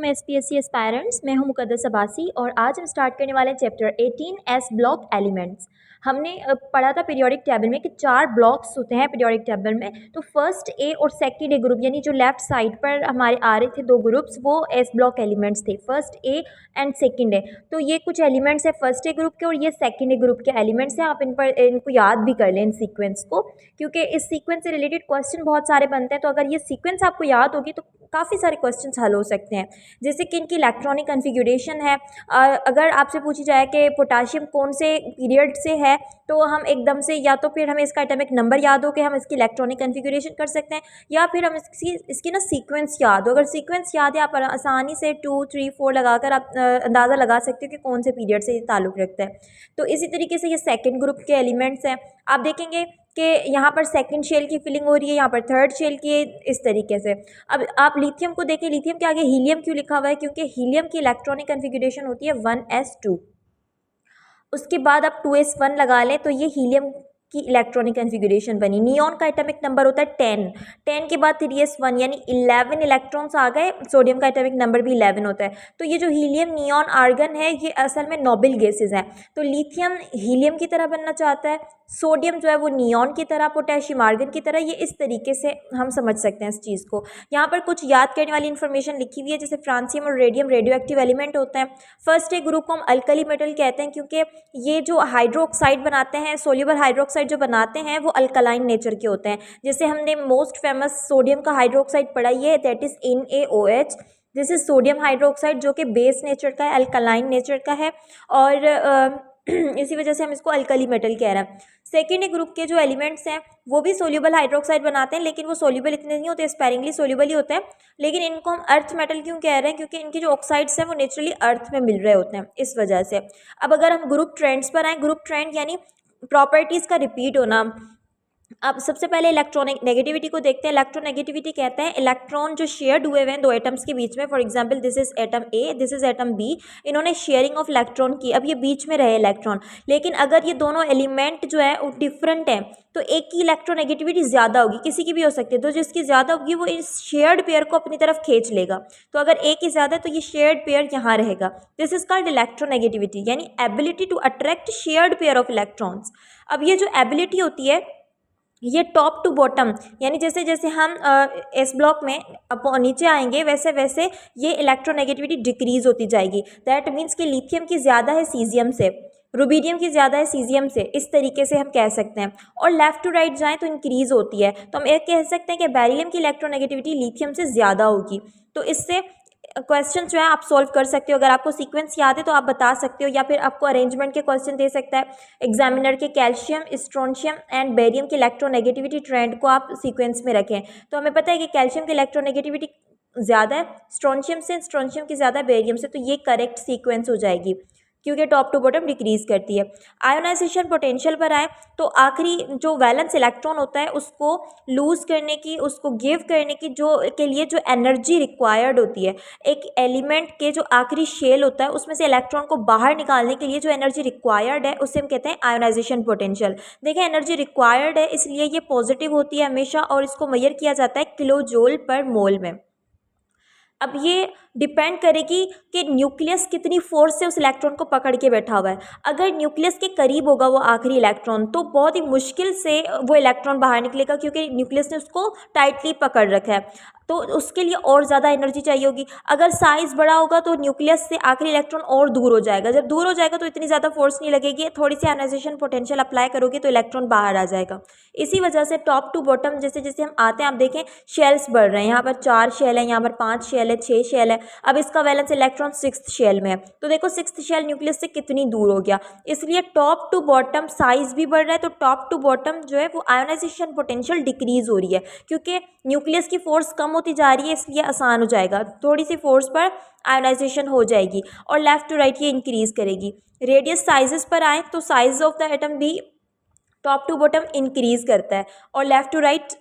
My SPSC aspirants. मैं हूं मुकद्दस अब्बासी और आज हम स्टार्ट करने वाले हैं चैप्टर 18 एस ब्लॉक एलिमेंट्स। हमने पढ़ा था पीरियोडिक टेबल में कि 4 ब्लॉक्स होते हैं पीरियोडिक टेबल में। तो फर्स्ट ए और सेकंड ए ग्रुप यानी जो लेफ्ट साइड पर हमारे आ रहे थे 2 ग्रुप्स, वो एस ब्लॉक एलिमेंट्स थे, फर्स्ट ए एंड सेकंड ए। तो ये कुछ एलिमेंट्स है फर्स्ट ए ग्रुप के और ये सेकंड ए ग्रुप के एलिमेंट्स हैं। आप इनको याद भी कर लें इन सीक्वेंस को, क्योंकि इस सीक्वेंस से रिलेटेड क्वेश्चन बहुत सारे बनते हैं। तो अगर ये सीक्वेंस आपको याद होगी तो काफ़ी सारे क्वेश्चंस हल हो सकते हैं। जैसे कि इनकी इलेक्ट्रॉनिक कन्फिगरेशन है, अगर आपसे पूछी जाए कि पोटाशियम कौन से पीरियड से है, तो हम एकदम से या तो फिर हमें इसका एटॉमिक नंबर याद हो कि हम इसकी इलेक्ट्रॉनिक कन्फिगरेशन कर सकते हैं, या फिर हम इसकी ना सीक्वेंस याद हो। अगर सीक्वेंस याद है आप आसानी से 2, 3, 4 लगाकर आप अंदाज़ा लगा सकते हो कि कौन से पीरियड से ये ताल्लुक़ रखता है। तो इसी तरीके से ये सेकेंड ग्रुप के एलिमेंट्स हैं। आप देखेंगे कि यहाँ पर सेकंड शेल की फिलिंग हो रही है, यहाँ पर थर्ड शेल की, इस तरीके से। अब आप लिथियम को देखें, लिथियम के आगे हीलियम क्यों लिखा हुआ है? क्योंकि हीलियम की इलेक्ट्रॉनिक कन्फिगरेशन होती है 1s2। उसके बाद आप 2s1 लगा लें तो ये हीलियम की इलेक्ट्रॉनिक कन्फिगरेशन बनी। नियॉन का एटॉमिक नंबर होता है 10, 10 के बाद 3s1 यानी 11 इलेक्ट्रॉन्स आ गए। सोडियम का एटॉमिक नंबर भी 11 होता है। तो ये जो हीलियम, नियॉन, आर्गन है, ये असल में नोबल गैसेज हैं। तो लिथियम हीलियम की तरह बनना चाहता है, सोडियम जो है वो नियॉन की तरह, पोटेशियम आर्गन की तरह। ये इस तरीके से हम समझ सकते हैं इस चीज़ को। यहाँ पर कुछ याद करने वाली इन्फॉर्मेशन लिखी हुई है, जैसे फ्रांसियम और रेडियम रेडियो एक्टिव एलिमेंट होते हैं। फर्स्ट ए ग्रुप को हम अल्कली मेटल कहते हैं, क्योंकि ये जो हाइड्रोक्साइड बनाते हैं, सोल्यूबल हाइड्रोक्साइड जो बनाते हैं, वो अल्कलाइन नेचर के होते हैं। जैसे हमने मोस्ट फेमस सोडियम का हाइड्रोक्साइड पढ़ा ही है, that is NaOH। This is sodium hydroxide, जो कि बेस नेचर का है, अल्कलाइन नेचर का है, और इसी वजह से हम इसको अल्कली मेटल कह रहे हैं। सेकेंड ग्रुप के जो एलिमेंट्स हैं वो भी सोल्यूबल हाइड्रोक्साइड बनाते हैं, लेकिन वो सोल्यूबल इतने नहीं होते, स्पेरिंगली सोल्यूबल ही होते हैं। लेकिन इनको हम अर्थ मेटल क्यों कह रहे हैं? क्योंकि इनके जो ऑक्साइड्स हैं वो नेचुरली अर्थ में मिल रहे होते हैं, इस वजह से। अब अगर हम ग्रुप ट्रेंड्स पर आए, ग्रुप ट्रेंड यानी प्रॉपर्टीज़ का रिपीट होना। अब सबसे पहले इलेक्ट्रॉनिक नेगेटिविटी को देखते हैं। इलेक्ट्रोनेगेटिविटी कहते हैं इलेक्ट्रॉन जो शेयर्ड हुए हुए हैं 2 एटम्स के बीच में। For example this is atom A, this is atom B. इन्होंने शेयरिंग ऑफ इलेक्ट्रॉन की, अब ये बीच में रहे इलेक्ट्रॉन। लेकिन अगर ये दोनों एलिमेंट जो है वो डिफरेंट हैं, तो एक की इलेक्ट्रोनेगेटिविटी ज़्यादा होगी, किसी की भी हो सकती है। तो जिसकी ज़्यादा होगी वो इस शेयर्ड पेयर को अपनी तरफ खींच लेगा। तो अगर ए की ज़्यादा है तो ये शेयर्ड पेयर यहाँ रहेगा। दिस इज कॉल्ड इलेक्ट्रोनेगेटिविटी, यानी ability to attract shared pair of electrons. अब ये जो एबिलिटी होती है ये टॉप टू बॉटम, यानी जैसे जैसे हम एस ब्लॉक में नीचे आएंगे वैसे वैसे ये इलेक्ट्रोनेगेटिविटी डिक्रीज होती जाएगी। दैट मीन्स कि लिथियम की ज़्यादा है सीजियम से, रुबीडियम की ज़्यादा है सीजियम से, इस तरीके से हम कह सकते हैं। और लेफ्ट टू राइट जाएँ तो इंक्रीज होती है। तो हम एक कह सकते हैं कि बेरिलियम की इलेक्ट्रोनेगेटिविटी लिथियम से ज़्यादा होगी। तो इससे क्वेश्चन जो है आप सॉल्व कर सकते हो। अगर आपको सीक्वेंस याद है तो आप बता सकते हो, या फिर आपको अरेंजमेंट के क्वेश्चन दे सकता है एग्जामिनर के। कैल्शियम, स्ट्रोंशियम एंड बेरियम की इलेक्ट्रोनेगेटिविटी ट्रेंड को आप सीक्वेंस में रखें। तो हमें पता है कि कैल्शियम की इलेक्ट्रोनेगेटिविटी ज़्यादा है स्ट्रोंशियम से, स्ट्रोंशियम की ज़्यादा बेरियम से। तो ये करेक्ट सीक्वेंस हो जाएगी, क्योंकि टॉप टू बॉटम डिक्रीज करती है। आयोनाइजेशन पोटेंशियल पर आए तो आखिरी जो वैलेंस इलेक्ट्रॉन होता है उसको लूज करने की, उसको गिव करने की के लिए जो एनर्जी रिक्वायर्ड होती है, एक एलिमेंट के जो आखिरी शेल होता है उसमें से इलेक्ट्रॉन को बाहर निकालने के लिए जो एनर्जी रिक्वायर्ड है उसे हम कहते हैं आयोनाइजेशन पोटेंशियल। देखें एनर्जी रिक्वायर्ड है इसलिए ये पॉजिटिव होती है हमेशा, और इसको मेजर किया जाता है किलो जूल पर मोल में। अब ये डिपेंड करेगी कि न्यूक्लियस कितनी फोर्स से उस इलेक्ट्रॉन को पकड़ के बैठा हुआ है। अगर न्यूक्लियस के करीब होगा वो आखिरी इलेक्ट्रॉन, तो बहुत ही मुश्किल से वो इलेक्ट्रॉन बाहर निकलेगा, क्योंकि न्यूक्लियस ने उसको टाइटली पकड़ रखा है। तो उसके लिए और ज़्यादा एनर्जी चाहिए होगी। अगर साइज़ बड़ा होगा तो न्यूक्लियस से आखिरी इलेक्ट्रॉन और दूर हो जाएगा। जब दूर हो जाएगा तो इतनी ज़्यादा फोर्स नहीं लगेगी, थोड़ी सी आयोनाइजेशन पोटेंशियल अप्लाई करोगे तो इलेक्ट्रॉन बाहर आ जाएगा। इसी वजह से टॉप टू बॉटम जैसे जैसे हम आते हैं, आप देखें शेल्स बढ़ रहे हैं। यहाँ पर 4 शेल है, यहाँ पर 5 शेल है, 6 शेल है। अब इसका वैलेंस इलेक्ट्रॉन 6th शेल में है, तो देखो 6th शेल न्यूक्लियस से कितनी दूर हो गया। इसलिए टॉप टू बॉटम साइज भी बढ़ रहा है, तो टॉप टू बॉटम जो है वो आयोनाइजेशन पोटेंशियल डिक्रीज हो रही है, क्योंकि न्यूक्लियस की फोर्स कम होती जा रही है, इसलिए आसान हो जाएगा। थोड़ी सी फोर्स पर आयोनाइजेशन हो जाएगी, और लेफ्ट टू राइट ये इंक्रीज करेगी। रेडियस साइजेस पर आए तो साइज ऑफ द एटम भी टॉप टू बॉटम इंक्रीज करता है, और left to right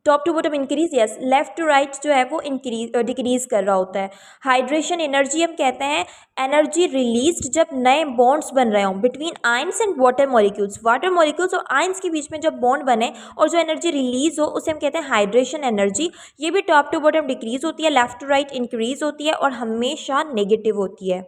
top to bottom increase, yes. Left to right जो है वो इंक्रीज डिक्रीज कर रहा होता है। हाइड्रेशन एनर्जी हम कहते हैं एनर्जी रिलीज्ड जब नए बॉन्ड्स बन रहे हों between ions and water molecules और आयंस के बीच में जब बॉन्ड बने और जो एनर्जी रिलीज हो उसे हम कहते हैं हाइड्रेशन एनर्जी। ये भी टॉप टू बॉटम डिक्रीज होती है, लेफ्ट टू राइट इंक्रीज होती है और हमेशा नेगेटिव होती है।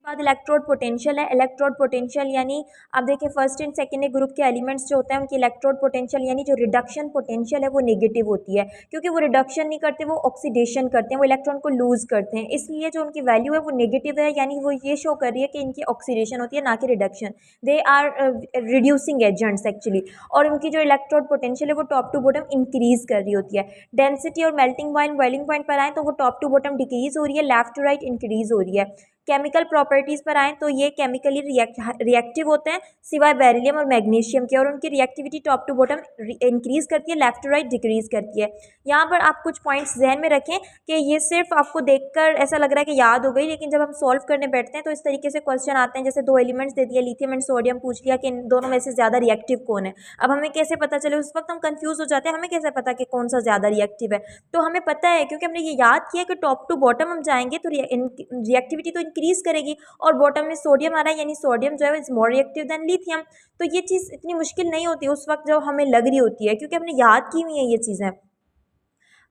बाद इलेक्ट्रोड पोटेंशियल है। इलेक्ट्रोड पोटेंशियल यानी अब देखिए फर्स्ट एंड सेकेंड ग्रुप के एलिमेंट्स जो होते हैं उनकी इलेक्ट्रोड पोटेंशियल यानी जो रिडक्शन पोटेंशियल है वो नेगेटिव होती है, क्योंकि वो रिडक्शन नहीं करते, वो ऑक्सीडेशन करते हैं, वो इलेक्ट्रॉन को लूज करते हैं, इसलिए जो उनकी वैल्यू है वो नेगेटिव है, यानी वो ये शो कर रही है कि इनकी ऑक्सीडेशन होती है ना कि reduction. They are reducing agents actually. और उनकी जो इलेक्ट्रोड पोटेंशियल है वो टॉप टू बॉटम इंक्रीज कर रही होती है। डेंसिटी और मेल्टिंग पॉइंट बॉइलिंग पॉइंट पर आए तो वो टॉप टू बॉटम डिक्रीज हो रही है, लेफ्ट टू राइट इंक्रीज हो रही है। केमिकल प्रॉपर्टीज़ पर आएँ तो ये केमिकली रिएक्टिव होते हैं सिवाय बेरिलियम और मैग्नीशियम के, और उनकी reactivity top to bottom increase करती है, लेफ्ट टू राइट डिक्रीज़ करती है। यहाँ पर आप कुछ पॉइंट्स जहन में रखें कि ये सिर्फ आपको देखकर ऐसा लग रहा है कि याद हो गई, लेकिन जब हम सॉल्व करने बैठते हैं तो इस तरीके से क्वेश्चन आते हैं, जैसे दो एलिमेंट्स दे दिए लिथियम एंड सोडियम, पूछ लिया कि इन दोनों में से ज़्यादा रिएक्टिव कौन है। अब हमें कैसे पता चले, उस वक्त हम कंफ्यूज हो जाते हैं, हमें कैसे पता कि कौन सा ज़्यादा रिएक्टिव है। तो हमें पता है क्योंकि हमने ये याद किया कि टॉप टू बॉटम हम जाएंगे तो रिएक्टिविटी तो इंक्रीज करेगी, और बॉटम में सोडियम आ रहा है यानी सोडियम जो है is more reactive than lithium. तो ये चीज़ इतनी मुश्किल नहीं होती उस वक्त जब हमें लग रही होती है, क्योंकि हमने याद की हुई है ये चीज़ें।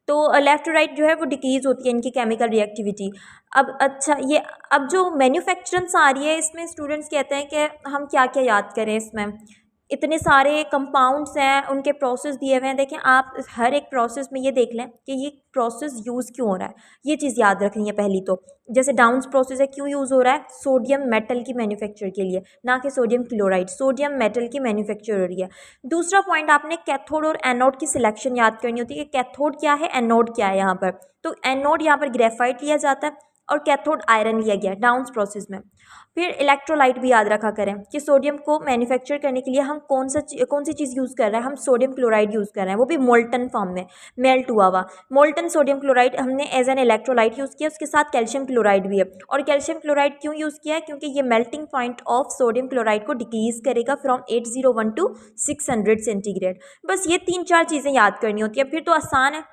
तो लेफ्ट टू राइट जो है वो डिक्रीज होती है इनकी केमिकल रिएक्टिविटी। अब अच्छा ये अब जो मैन्युफैक्चरेंस आ रही है इसमें स्टूडेंट्स कहते हैं कि हम क्या क्या याद करें, इसमें इतने सारे कंपाउंड्स हैं, उनके प्रोसेस दिए हुए हैं। देखें आप हर एक प्रोसेस में ये देख लें कि ये प्रोसेस यूज़ क्यों हो रहा है, ये चीज़ याद रखनी है पहली तो। जैसे डाउन्स प्रोसेस है, क्यों यूज़ हो रहा है, सोडियम मेटल की मैन्युफैक्चर के लिए, ना कि सोडियम क्लोराइड, सोडियम मेटल की मैन्युफैक्चर हो रही है। दूसरा पॉइंट आपने कैथोड और एनोड की सिलेक्शन याद करनी होती है कि कैथोड क्या है, एनोड क्या है। यहाँ पर तो एनोड यहाँ पर ग्रेफाइट लिया जाता है और कैथोड आयरन लिया गया डाउन्स प्रोसेस में। फिर इलेक्ट्रोलाइट भी याद रखा करें कि सोडियम को मैन्युफैक्चर करने के लिए हम कौन सी चीज़ यूज़ कर रहे हैं, हम सोडियम क्लोराइड यूज़ कर रहे हैं, वो भी मोल्टन फॉर्म में, मेल्ट हुआ हुआ मोल्टन सोडियम क्लोराइड हमने एज एन इलेक्ट्रोलाइट यूज़ किया। उसके साथ कैल्शियम क्लोराइड भी है, और कैल्शियम क्लोराइड क्यों यूज़ किया है, क्योंकि ये melting point of sodium chloride को डिक्रीज करेगा फ्रॉम 801 टू 600 सेंटीग्रेड। बस ये 3-4 चीज़ें याद करनी होती है, फिर तो आसान है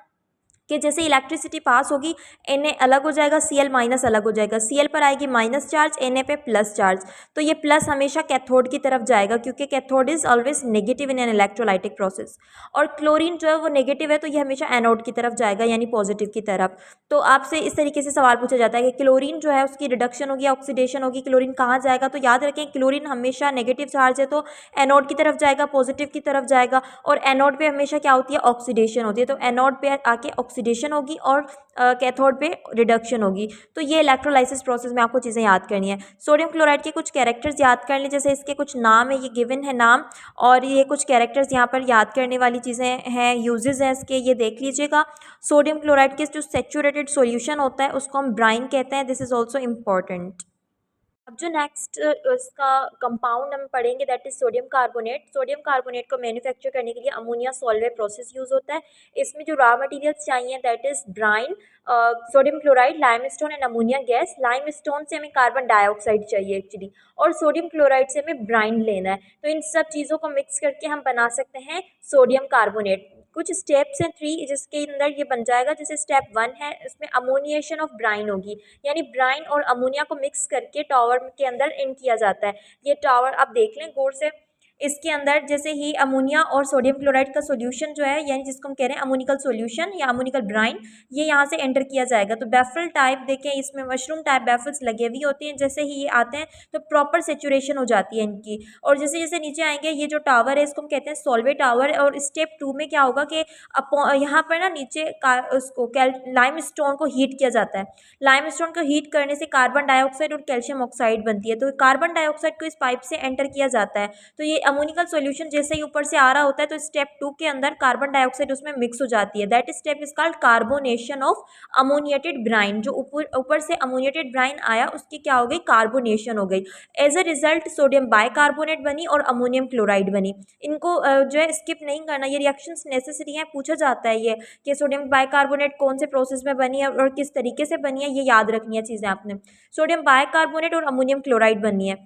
कि जैसे इलेक्ट्रिसिटी पास होगी Na अलग हो जाएगा, Cl माइनस अलग हो जाएगा, Cl पर आएगी माइनस चार्ज, Na पे प्लस चार्ज, तो ये प्लस हमेशा कैथोड की तरफ जाएगा क्योंकि cathode is always negative in an electrolytic process. और क्लोरीन जो है वो नेगेटिव है तो ये हमेशा एनोड की तरफ जाएगा यानी पॉजिटिव की तरफ। तो आपसे इस तरीके से सवाल पूछा जाता है कि क्लोरीन जो है उसकी रिडक्शन होगी, ऑक्सीडेशन होगी, क्लोरीन कहाँ जाएगा, तो याद रखें क्लोरीन हमेशा नेगेटिव चार्ज है तो एनोड की तरफ जाएगा, पॉजिटिव की तरफ जाएगा, और एनोड पे हमेशा क्या होती है, ऑक्सीडेशन होती है, तो एनोड पे आके ऑक्सीडेशन होगी और कैथोड पे रिडक्शन होगी। तो ये इलेक्ट्रोलाइसिस प्रोसेस में आपको चीज़ें याद करनी है। सोडियम क्लोराइड के कुछ कैरेक्टर्स याद कर लें, जैसे इसके कुछ नाम है, ये गिवन है नाम, और ये कुछ कैरेक्टर्स यहाँ पर याद करने वाली चीज़ें हैं, यूजेस हैं इसके, ये देख लीजिएगा। सोडियम क्लोराइड के जो सैचुरेटेड सॉल्यूशन होता है उसको हम ब्राइन कहते हैं, दिस इज ऑल्सो इम्पॉर्टेंट। अब जो नेक्स्ट इसका कंपाउंड हम पढ़ेंगे that is sodium carbonate. Sodium carbonate को मैन्युफैक्चर करने के लिए अमोनिया सॉल्वेट प्रोसेस यूज़ होता है। इसमें जो रॉ मटेरियल्स चाहिए that is brine, sodium chloride, limestone and ammonia gas. Limestone से हमें कार्बन डाइऑक्साइड चाहिए एक्चुअली, और सोडियम क्लोराइड से हमें ब्राइन लेना है। तो इन सब चीज़ों को मिक्स करके हम बना सकते हैं सोडियम कार्बोनेट। कुछ स्टेप्स हैं 3 जिसके अंदर ये बन जाएगा। जैसे स्टेप 1 है, इसमें अमोनिएशन ऑफ ब्राइन होगी, यानी ब्राइन और अमोनिया को मिक्स करके टावर के अंदर इन किया जाता है। ये टावर आप देख लें गौर से, इसके अंदर जैसे ही अमोनिया और सोडियम क्लोराइड का सोल्यूशन जो है, यानी जिसको हम कह रहे हैं अमोनिकल सोल्यूशन या अमोनिकल ब्राइन, ये यहाँ से एंटर किया जाएगा। तो बैफल टाइप देखें, इसमें मशरूम टाइप बैफल्स लगे हुए होते हैं, जैसे ही ये आते हैं तो प्रॉपर सेचुरेशन हो जाती है इनकी, और जैसे जैसे नीचे आएंगे ये जो टावर है इसको हम कहते हैं सॉल्वे टावर। और स्टेप 2 में क्या होगा कि यहाँ पर ना नीचे उसको लाइमस्टोन को हीट किया जाता है। लाइमस्टोन को हीट करने से कार्बन डाइऑक्साइड और कैल्शियम ऑक्साइड बनती है, तो कार्बन डाइऑक्साइड को इस पाइप से एंटर किया जाता है। तो ये अमोनिकल सॉल्यूशन जैसे ही ऊपर से आ रहा होता है तो स्टेप 2 के अंदर कार्बन डाइऑक्साइड उसमें मिक्स हो जाती है, that step is called carbonation of ammoniated brine. जो ऊपर से अमोनिएटेड ब्राइन आया उसकी क्या हो गई, कार्बोनेशन हो गई। As a result sodium bicarbonate बनी और अमोनियम क्लोराइड बनी। इनको जो है स्किप नहीं करना, ये रिएक्शंस नेसेसरी हैं, पूछा जाता है ये कि सोडियम बाइकार्बोनेट कौन से प्रोसेस में बनी है और किस तरीके से बनी है, ये याद रखनी है चीज़ें आपने। सोडियम बाइकार्बोनेट और अमोनियम क्लोराइड बनी है।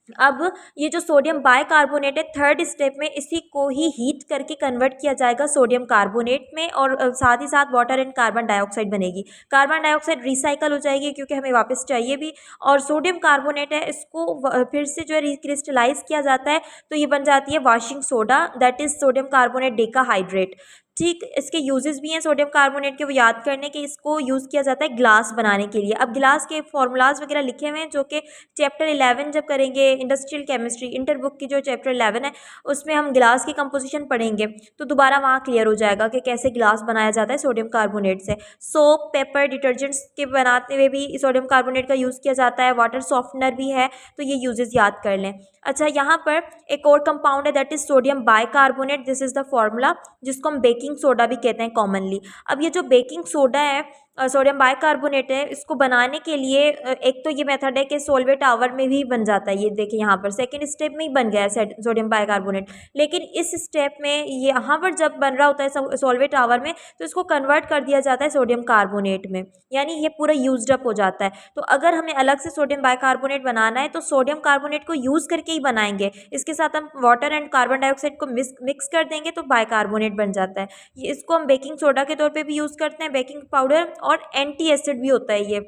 अब ये जो सोडियम बाइकार्बोनेट है, थर्ड स्टेप में इसी को ही हीट करके कन्वर्ट किया जाएगा सोडियम कार्बोनेट में, और साथ ही साथ वाटर एंड कार्बन डाइऑक्साइड बनेगी। कार्बन डाइऑक्साइड रिसाइकल हो जाएगी क्योंकि हमें वापस चाहिए भी, और सोडियम कार्बोनेट है इसको फिर से जो है रिक्रिस्टलाइज किया जाता है, तो ये बन जाती है washing soda, that is sodium carbonate decahydrate. ठीक, इसके यूजेस भी हैं सोडियम कार्बोनेट के, वो याद करने के, इसको यूज़ किया जाता है ग्लास बनाने के लिए। अब ग्लास के फॉर्मूलाज वगैरह लिखे हुए हैं जो कि चैप्टर 11 जब करेंगे इंडस्ट्रियल केमिस्ट्री इंटर बुक की, जो चैप्टर 11 है उसमें हम ग्लास की कंपोजिशन पढ़ेंगे, तो दोबारा वहाँ क्लियर हो जाएगा कि कैसे ग्लास बनाया जाता है सोडियम कार्बोनेट से। सोप, पेपर, डिटर्जेंट्स के बनाते हुए भी सोडियम कार्बोनेट का यूज़ किया जाता है, वाटर सॉफ्टनर भी है, तो ये यूजेस याद कर लें। अच्छा, यहाँ पर एक और कंपाउंड है that is sodium bicarbonate, this is the formula, जिसको हम बेकिंग सोडा भी कहते हैं कॉमनली। अब ये जो बेकिंग सोडा है, सोडियम बाइकार्बोनेट है, इसको बनाने के लिए एक तो ये मेथड है कि सोलवेट आवर में भी बन जाता है, ये देखिए यहाँ पर सेकंड स्टेप में ही बन गया है सोडियम बाइकार्बोनेट, लेकिन इस स्टेप में ये यहाँ पर जब बन रहा होता है सोलवेट आवर में, तो इसको कन्वर्ट कर दिया जाता है सोडियम कार्बोनेट में, यानी ये पूरा यूज्ड अप हो जाता है। तो अगर हमें अलग से सोडियम बाइकार्बोनेट बनाना है तो सोडियम कार्बोनेट को यूज़ करके ही बनाएंगे, इसके साथ हम वाटर एंड कार्बन डाइऑक्साइड को मिक्स कर देंगे तो बाइकार्बोनेट बन जाता है। ये इसको हम बेकिंग सोडा के तौर पे भी यूज़ करते हैं, बेकिंग पाउडर, और एंटी एसिड भी होता है ये,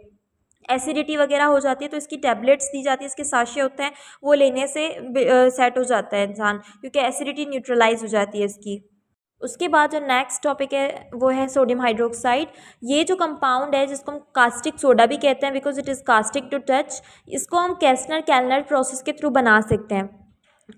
एसिडिटी वगैरह हो जाती है तो इसकी टैबलेट्स दी जाती है, इसके साशे होते हैं, वो लेने से सेट हो जाता है इंसान, क्योंकि एसिडिटी न्यूट्रलाइज हो जाती है इसकी। उसके बाद जो नेक्स्ट टॉपिक है वो है सोडियम हाइड्रोक्साइड। ये जो कंपाउंड है जिसको हम कास्टिक सोडा भी कहते हैं because it is caustic to touch, इसको हम कैस्नर कैलनर प्रोसेस के थ्रू बना सकते हैं,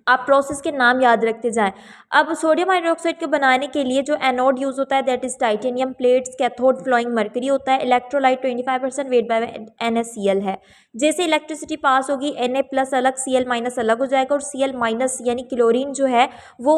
आप प्रोसेस के नाम याद रखते जाएं। अब सोडियम हाइड्रोक्साइड को बनाने के लिए जो एनोड यूज़ होता है that is titanium plates, cathode flowing mercury होता है, इलेक्ट्रोलाइट 25% वेट बाय NaCl है। जैसे इलेक्ट्रिसिटी पास होगी Na+ अलग, Cl- अलग हो जाएगा, और Cl- यानी क्लोरीन जो है वो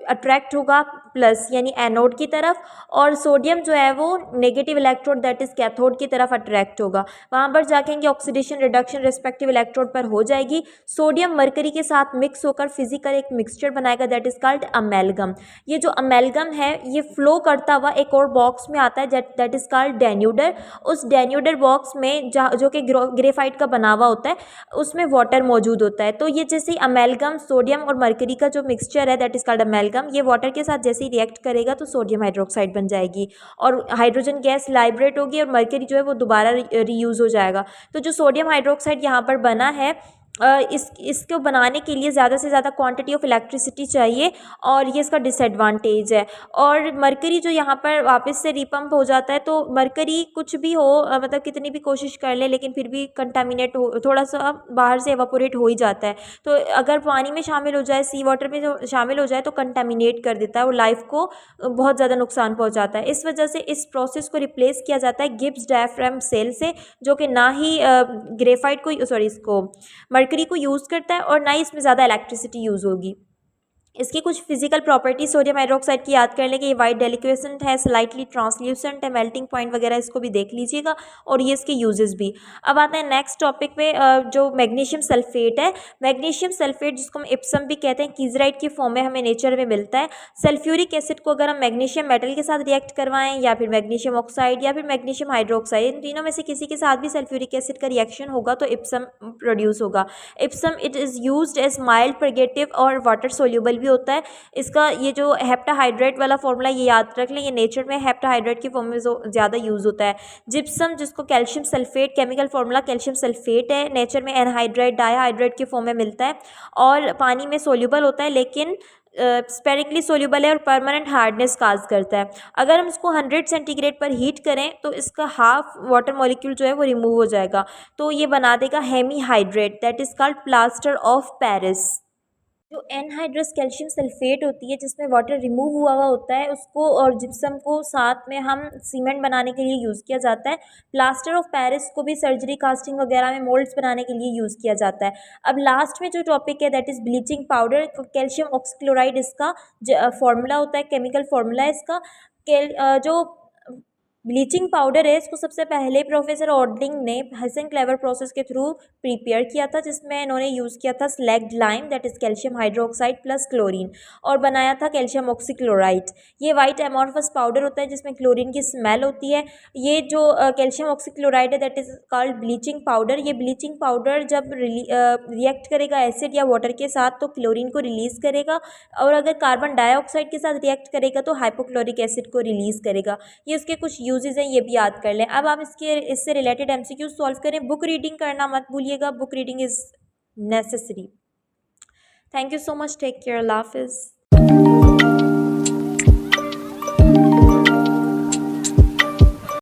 अट्रैक्ट होगा प्लस यानी एनोड की तरफ, और सोडियम जो है वो negative electrode that is cathode की तरफ अट्रैक्ट होगा, वहाँ पर जाके इनकी ऑक्सीडेशन रिडक्शन रिस्पेक्टिव इलेक्ट्रोड पर हो जाएगी। सोडियम मरकरी के साथ मिक्स होकर फिजिकल एक मिक्सचर बनाएगा दैट इज कॉल्ड अमेलगम। ये जो अमेलगम है ये फ्लो करता हुआ एक और बॉक्स में आता है दैट इज कॉल्ड डेन्यूडर। उस डेन्यूडर बॉक्स में जो कि ग्रेफाइट का बना हुआ होता है उसमें वाटर मौजूद होता है। तो ये जैसे अमेलगम सोडियम और मरकरी का जो मिक्सचर है दैट इज कॉल्ड अमेलगम, ये वाटर के साथ जैसे ही रिएक्ट करेगा तो सोडियम हाइड्रोक्साइड बन जाएगी, और हाइड्रोजन गैस लाइब्रेट होगी और मरकरी जो है वो दोबारा रीयूज़ हो जाएगा। तो जो सोडियम हाइड्रोक्साइड यहाँ पर बना है इसको बनाने के लिए ज़्यादा से ज़्यादा क्वांटिटी ऑफ इलेक्ट्रिसिटी चाहिए, और ये इसका डिसएडवांटेज है। और मरकरी जो यहाँ पर वापस से रिपम्प हो जाता है, तो मरकरी कुछ भी हो मतलब कितनी भी कोशिश कर ले लेकिन फिर भी कंटामिनेट हो, थोड़ा सा बाहर से एवापोरेट हो ही जाता है। तो अगर पानी में शामिल हो जाए, सी वाटर में जो शामिल हो जाए तो कंटामिनेट कर देता है और लाइफ को बहुत ज़्यादा नुकसान पहुँचाता है। इस वजह से इस प्रोसेस को रिप्लेस किया जाता है गिब्स डायफ्राम सेल से, जो कि ना ही ग्रेफाइट को इसको मरकरी को यूज़ करता है और ना ही इसमें ज़्यादा इलेक्ट्रिसिटी यूज़ होगी। इसकी कुछ फिजिकल प्रॉपर्टी सोडियम हाइड्रोक्साइड की याद कर लें कि ये वाइट डेलिक्वेसेंट है, स्लाइटली ट्रांसल्यूसेंट है, मेल्टिंग पॉइंट वगैरह इसको भी देख लीजिएगा, और ये इसके यूजेस भी। अब आते हैं नेक्स्ट टॉपिक पे, जो मैग्नीशियम सल्फेट है। मैग्नीशियम सल्फेट जिसको हम इप्सम भी कहते हैं, कीजराइट की फॉर्म में हमें नेचर में मिलता है। सल्फ्यूरिक एसिड को अगर हम मैग्नीशियम मेटल के साथ रिएक्ट करवाएं, या फिर मैग्नीशियम ऑक्साइड या फिर मैग्नीशियम हाइड्रोक्साइड, इन तीनों में से किसी के साथ भी सल्फ्यूरिक एसिड का रिएक्शन होगा तो इप्सम प्रोड्यूस होगा। Epsom it is used as mild purgative और वाटर सोल्यूबल भी होता है। इसका ये जो हेप्टाहाइड्रेट वाला फॉर्मूला ये याद रख लें, ये नेचर में हेप्टाहाइड्रेट की फॉर्म में ज़्यादा यूज़ होता है। जिप्सम जिसको calcium sulphate, chemical formula calcium sulphate है, नेचर में एनहाइड्रेट डाईहाइड्रेट की फॉर्म में मिलता है, और पानी में सोल्यूबल होता है लेकिन स्पेरिकली सोल्यूबल है और परमानेंट हार्डनेस काज करता है। अगर हम इसको 100 सेंटीग्रेड पर हीट करें तो इसका हाफ वाटर मॉलिक्यूल जो है वो रिमूव हो जाएगा, तो ये बना देगा hemihydrate that is called plaster of Paris. जो एनहाइड्रस कैल्शियम सल्फेट होती है जिसमें वाटर रिमूव हुआ हुआ होता है उसको और जिप्सम को साथ में हम सीमेंट बनाने के लिए यूज़ किया जाता है। प्लास्टर ऑफ पेरिस को भी सर्जरी कास्टिंग वगैरह में मोल्ड्स बनाने के लिए यूज़ किया जाता है। अब लास्ट में जो टॉपिक है that is bleaching powder. Calcium oxychloride इसका फॉर्मूला होता है, केमिकल फॉर्मूला है इसका। जो ब्लीचिंग पाउडर है, इसको सबसे पहले प्रोफेसर ऑर्डलिंग ने हसन क्लेवर प्रोसेस के थ्रू प्रिपेयर किया था, जिसमें इन्होंने यूज़ किया था slagged lime that is calcium hydroxide plus chlorine, और बनाया था कैल्शियम ऑक्सीक्लोराइड। ये वाइट एमॉर्फस पाउडर होता है जिसमें क्लोरीन की स्मेल होती है। ये जो कैल्शियम ऑक्सीक्लोराइड है that is called bleaching powder. ये ब्लीचिंग पाउडर जब रिएक्ट करेगा एसिड या वाटर के साथ तो क्लोरीन को रिलीज़ करेगा, और अगर कार्बन डाइऑक्साइड के साथ रिएक्ट करेगा तो हाइपोक्लोरिक एसिड को रिलीज़ करेगा। ये उसके कुछ यूजेस हैं, ये भी याद कर लें। अब आप इससे रिलेटेड एमसीक्यू सॉल्व करें। बुक रीडिंग करना मत भूलिएगा, book reading is necessary. Thank you so much, take care, अल्लाह हाफिज़।